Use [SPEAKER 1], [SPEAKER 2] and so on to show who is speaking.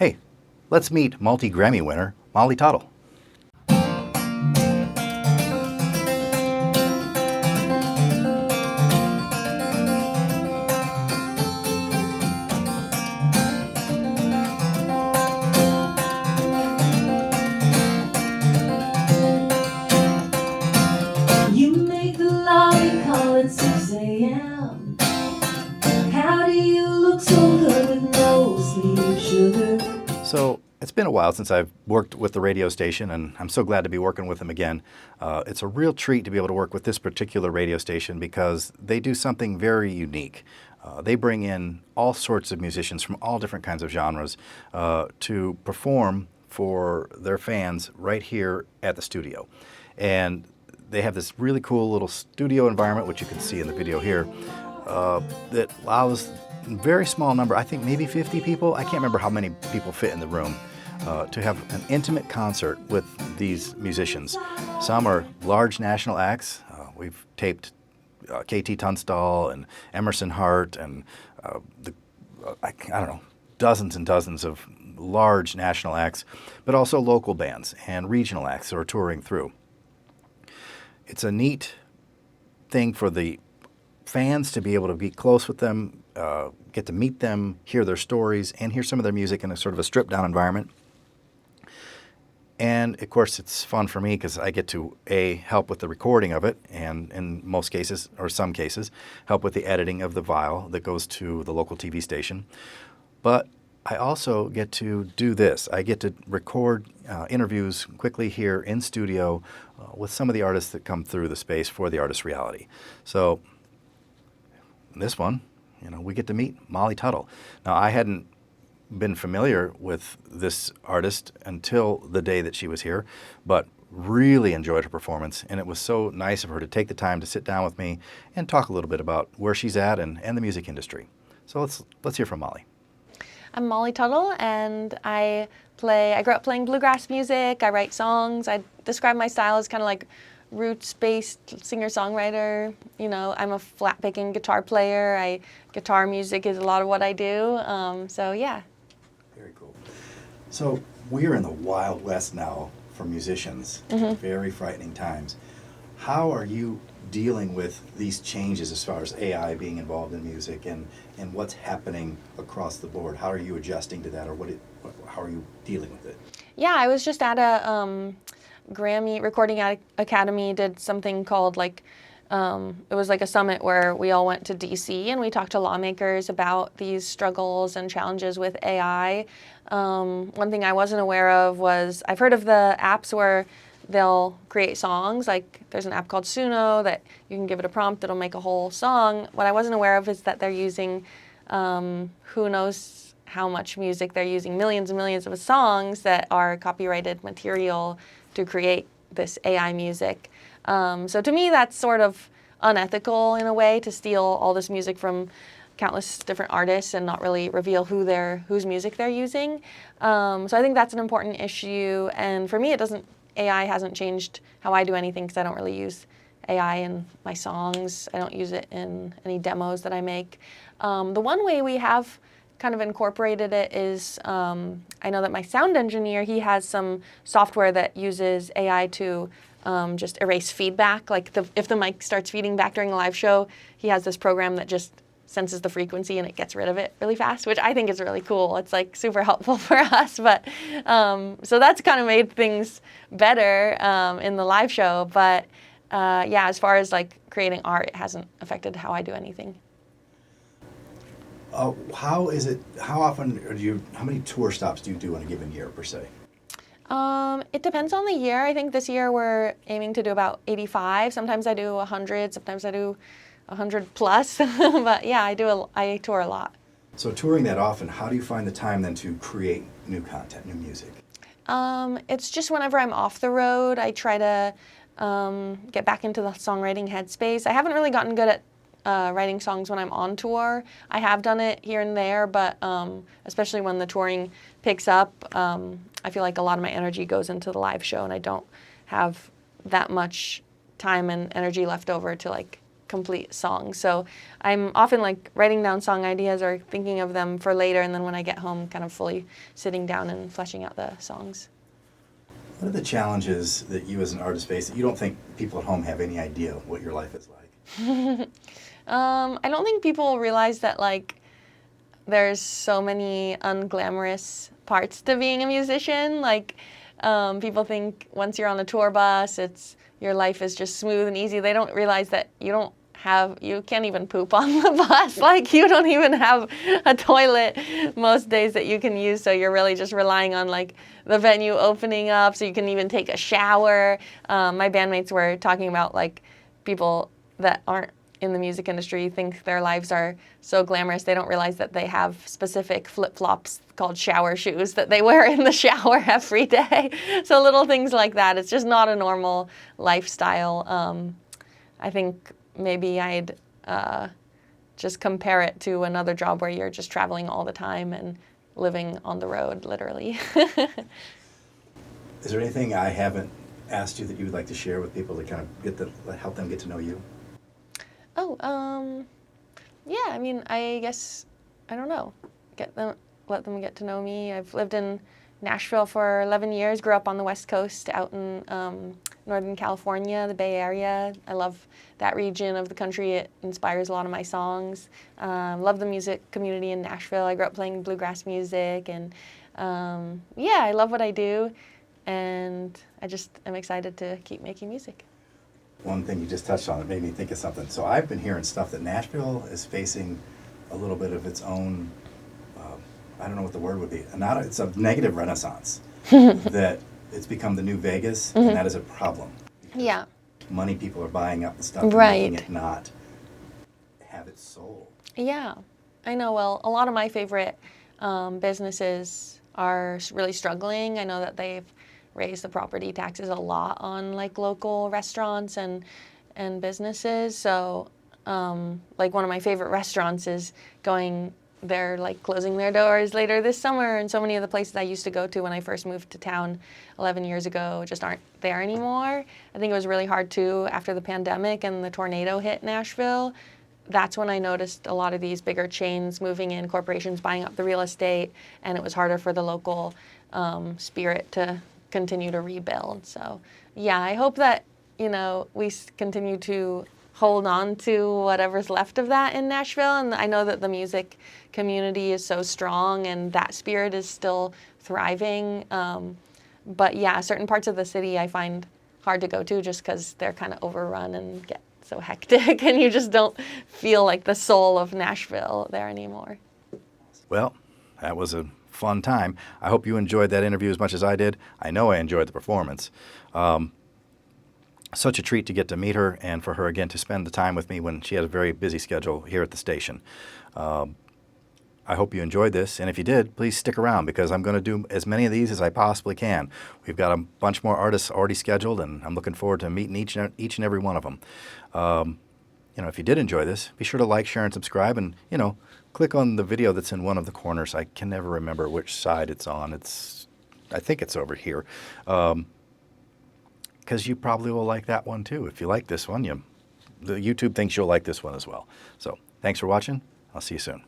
[SPEAKER 1] Hey, let's meet Multi-Grammy winner Molly Tuttle.
[SPEAKER 2] You make the lobby call at 6 a.m. How do you look so good with no sleep sugar?
[SPEAKER 1] So it's been a while since I've worked with the radio station, and I'm so glad to be working with them again. It's a real treat to be able to work with this particular radio station because they do something very unique. They bring in all sorts of musicians from all different kinds of genres to perform for their fans right here at the studio. And they have this really cool little studio environment, which you can see in the video here, that allows a very small number, I think maybe 50 people, I can't remember how many people fit in the room, to have an intimate concert with these musicians. Some are large national acts. We've taped KT Tunstall and Emerson Hart and I don't know, dozens and dozens of large national acts, but also local bands and regional acts that are touring through. It's a neat thing for the fans to be able to be close with them, get to meet them, hear their stories, and hear some of their music in a sort of a stripped-down environment. And, of course, it's fun for me because I get to, A, help with the recording of it, and in most cases, or some cases, help with the editing of the file that goes to the local TV station. But I also get to do this. I get to record interviews quickly here in studio with some of the artists that come through the space for the Artist Reality. So this one, we get to meet Molly Tuttle. Now, I hadn't been familiar with this artist until the day that she was here, but really enjoyed her performance, and it was so nice of her to take the time to sit down with me and talk a little bit about where she's at and the music industry. So let's hear from Molly.
[SPEAKER 3] I'm Molly Tuttle, and I grew up playing bluegrass music. I write songs. I describe my style as kind of like roots-based singer-songwriter. I'm a flat-picking guitar player. Guitar music is a lot of what I do. So yeah.
[SPEAKER 1] Very cool. So we're in the Wild West now for musicians.
[SPEAKER 3] Mm-hmm.
[SPEAKER 1] Very frightening times. How are you dealing with these changes as far as AI being involved in music and what's happening across the board? How are you adjusting to that, or how are you dealing with it?
[SPEAKER 3] Yeah, I was just at a Grammy Recording Academy, did something called it was like a summit where we all went to DC and we talked to lawmakers about these struggles and challenges with AI. One thing I wasn't aware of was I've heard of the apps where they'll create songs. Like there's an app called Suno that you can give it a prompt, it'll make a whole song. What I wasn't aware of is that they're using who knows how much music. They're using millions and millions of songs that are copyrighted material to create this AI music. So to me, that's sort of unethical in a way, to steal all this music from countless different artists and not really reveal whose music they're using. So I think that's an important issue. And for me, AI hasn't changed how I do anything because I don't really use AI in my songs. I don't use it in any demos that I make. The one way we have kind of incorporated it is, I know that my sound engineer, he has some software that uses AI to just erase feedback. Like if the mic starts feeding back during a live show, he has this program that just senses the frequency and it gets rid of it really fast, which I think is really cool. It's like super helpful for us. But so that's kind of made things better in the live show. But yeah, as far as like creating art, it hasn't affected how I do anything.
[SPEAKER 1] How many tour stops do you do in a given year per se?
[SPEAKER 3] It depends on the year. I think this year we're aiming to do about 85. Sometimes I do 100. Sometimes I do 100 plus. But yeah, I tour a lot.
[SPEAKER 1] So touring that often, how do you find the time then to create new content, new music?
[SPEAKER 3] It's just whenever I'm off the road, I try to get back into the songwriting headspace. I haven't really gotten good at writing songs when I'm on tour. I have done it here and there, but especially when the touring picks up, I feel like a lot of my energy goes into the live show, and I don't have that much time and energy left over to like complete song. So I'm often like writing down song ideas or thinking of them for later, and then when I get home, kind of fully sitting down and fleshing out the songs.
[SPEAKER 1] What are the challenges that you as an artist face that you don't think people at home have any idea what your life is like?
[SPEAKER 3] I don't think people realize that like there's so many unglamorous parts to being a musician. Like people think once you're on a tour bus, your life is just smooth and easy. They don't realize that you can't even poop on the bus. Like you don't even have a toilet most days that you can use. So you're really just relying on like the venue opening up so you can even take a shower. My bandmates were talking about like people that aren't in the music industry think their lives are so glamorous. They don't realize that they have specific flip-flops called shower shoes that they wear in the shower every day. So little things like that. It's just not a normal lifestyle. I think maybe I'd just compare it to another job where you're just traveling all the time and living on the road, literally.
[SPEAKER 1] Is there anything I haven't asked you that you would like to share with people to kind of help them get to know you?
[SPEAKER 3] Oh, yeah, I mean, I guess, I don't know, let them get to know me. I've lived in Nashville for 11 years, grew up on the West Coast out in Northern California, the Bay Area. I love that region of the country. It inspires a lot of my songs. Love the music community in Nashville. I grew up playing bluegrass music, and yeah, I love what I do, and I just am excited to keep making music.
[SPEAKER 1] One thing you just touched on, it made me think of something. So I've been hearing stuff that Nashville is facing a little bit of its own, I don't know what the word would be, it's a negative renaissance, that it's become the new Vegas, and that is a problem.
[SPEAKER 3] Yeah.
[SPEAKER 1] Money people are buying up the stuff and
[SPEAKER 3] Right.
[SPEAKER 1] making it not have its soul.
[SPEAKER 3] Yeah, I know. Well, a lot of my favorite businesses are really struggling. I know that they've raised the property taxes a lot on like local restaurants and businesses. So like one of my favorite restaurants is they're like closing their doors later this summer, and so many of the places I used to go to when I first moved to town 11 years ago just aren't there anymore. I think it was really hard too after the pandemic and the tornado hit Nashville. That's when I noticed a lot of these bigger chains moving in, corporations buying up the real estate, and it was harder for the local spirit to continue to rebuild. So yeah, I hope that, we continue to hold on to whatever's left of that in Nashville. And I know that the music community is so strong and that spirit is still thriving. But yeah, certain parts of the city I find hard to go to just because they're kind of overrun and get so hectic and you just don't feel like the soul of Nashville there anymore.
[SPEAKER 1] Well, that was a fun time. I hope you enjoyed that interview as much as I did. I know I enjoyed the performance. Such a treat to get to meet her and for her again to spend the time with me when she had a very busy schedule here at the station. I hope you enjoyed this, and if you did, please stick around because I'm going to do as many of these as I possibly can. We've got a bunch more artists already scheduled, and I'm looking forward to meeting each and every one of them. If you did enjoy this, be sure to like, share, and subscribe, and click on the video that's in one of the corners. I can never remember which side it's on. I think it's over here. Because you probably will like that one too. If you like this one, the YouTube thinks you'll like this one as well. So thanks for watching. I'll see you soon.